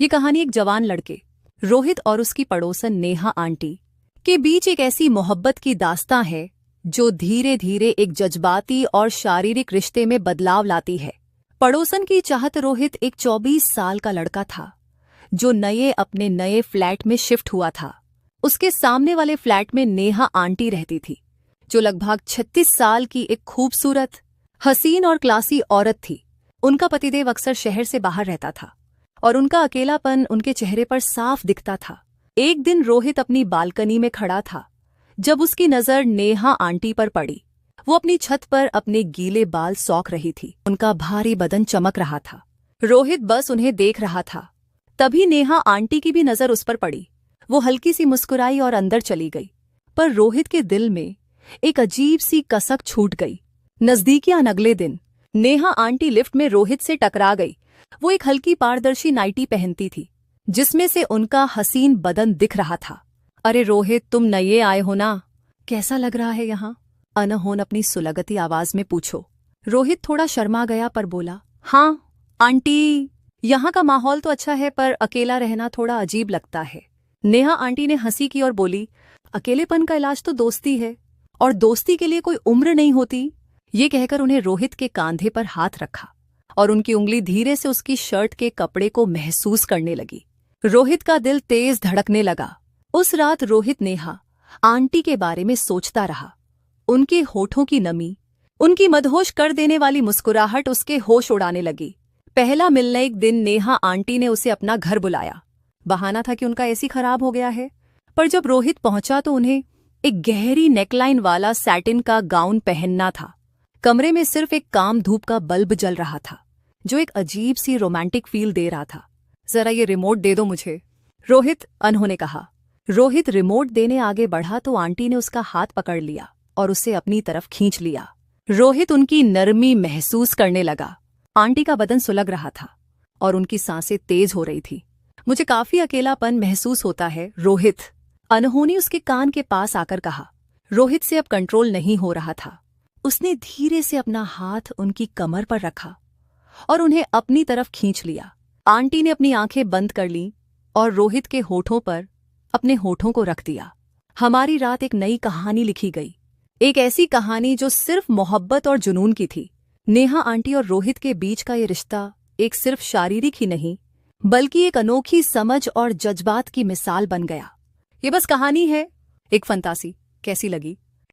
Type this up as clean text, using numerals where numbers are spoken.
ये कहानी एक जवान लड़के रोहित और उसकी पड़ोसन नेहा आंटी के बीच एक ऐसी मोहब्बत की दास्तां है जो धीरे धीरे एक जज्बाती और शारीरिक रिश्ते में बदलाव लाती है। पड़ोसन की चाहत रोहित एक 24 साल का लड़का था जो अपने नए फ्लैट में शिफ्ट हुआ था। उसके सामने वाले फ्लैट में नेहा आंटी रहती थी जो लगभग 36 साल की एक खूबसूरत, हसीन और क्लासी औरत थी। उनका पतिदेव अक्सर शहर से बाहर रहता था और उनका अकेलापन उनके चेहरे पर साफ दिखता था। एक दिन रोहित अपनी बालकनी में खड़ा था जब उसकी नजर नेहा आंटी पर पड़ी। वो अपनी छत पर अपने गीले बाल सौख रही थी। उनका भारी बदन चमक रहा था। रोहित बस उन्हें देख रहा था। तभी नेहा आंटी की भी नजर उस पर पड़ी। वो हल्की सी मुस्कुराई और अंदर चली गई, पर रोहित के दिल में एक अजीब सी कसक छूट गई। नजदीकियां अगले दिन नेहा आंटी लिफ्ट में रोहित से टकरा गई। वो एक हल्की पारदर्शी नाइटी पहनती थी जिसमें से उनका हसीन बदन दिख रहा था। अरे रोहित, तुम नए आए हो ना? कैसा लग रहा है यहाँ? अनहोन अपनी सुलगती आवाज में पूछो। रोहित थोड़ा शर्मा गया पर बोला, हाँ आंटी, यहाँ का माहौल तो अच्छा है पर अकेला रहना थोड़ा अजीब लगता है। नेहा आंटी ने हंसी की और बोली, अकेलेपन का इलाज तो दोस्ती है और दोस्ती के लिए कोई उम्र नहीं होती। ये कहकर उन्हें रोहित के कांधे पर हाथ रखा और उनकी उंगली धीरे से उसकी शर्ट के कपड़े को महसूस करने लगी। रोहित का दिल तेज धड़कने लगा। उस रात रोहित नेहा आंटी के बारे में सोचता रहा। उनके होठों की नमी, उनकी मदहोश कर देने वाली मुस्कुराहट उसके होश उड़ाने लगी। पहला मिलने एक दिन नेहा आंटी ने उसे अपना घर बुलाया। बहाना था कि उनका एसी खराब हो गया है, पर जब रोहित पहुंचा तो उन्हें एक गहरी नेकलाइन वाला सैटिन का गाउन पहनना था। कमरे में सिर्फ एक काम धूप का बल्ब जल रहा था जो एक अजीब सी रोमांटिक फील दे रहा था। जरा ये रिमोट दे दो मुझे, रोहित अनहोने कहा। रोहित रिमोट देने आगे बढ़ा तो आंटी ने उसका हाथ पकड़ लिया और उसे अपनी तरफ खींच लिया। रोहित उनकी नरमी महसूस करने लगा। आंटी का बदन सुलग रहा था और उनकी सांसें तेज हो रही थी। मुझे काफी अकेलापन महसूस होता है, रोहित, अनहोनी उसके कान के पास आकर कहा। रोहित से अब कंट्रोल नहीं हो रहा था। उसने धीरे से अपना हाथ उनकी कमर पर रखा और उन्हें अपनी तरफ खींच लिया। आंटी ने अपनी आंखें बंद कर लीं और रोहित के होठों पर अपने होठों को रख दिया। हमारी रात एक नई कहानी लिखी गई, एक ऐसी कहानी जो सिर्फ मोहब्बत और जुनून की थी। नेहा आंटी और रोहित के बीच का ये रिश्ता एक सिर्फ शारीरिक ही नहीं बल्कि एक अनोखी समझ और जज्बात की मिसाल बन गया। ये बस कहानी है, एक फंतासी। कैसी लगी?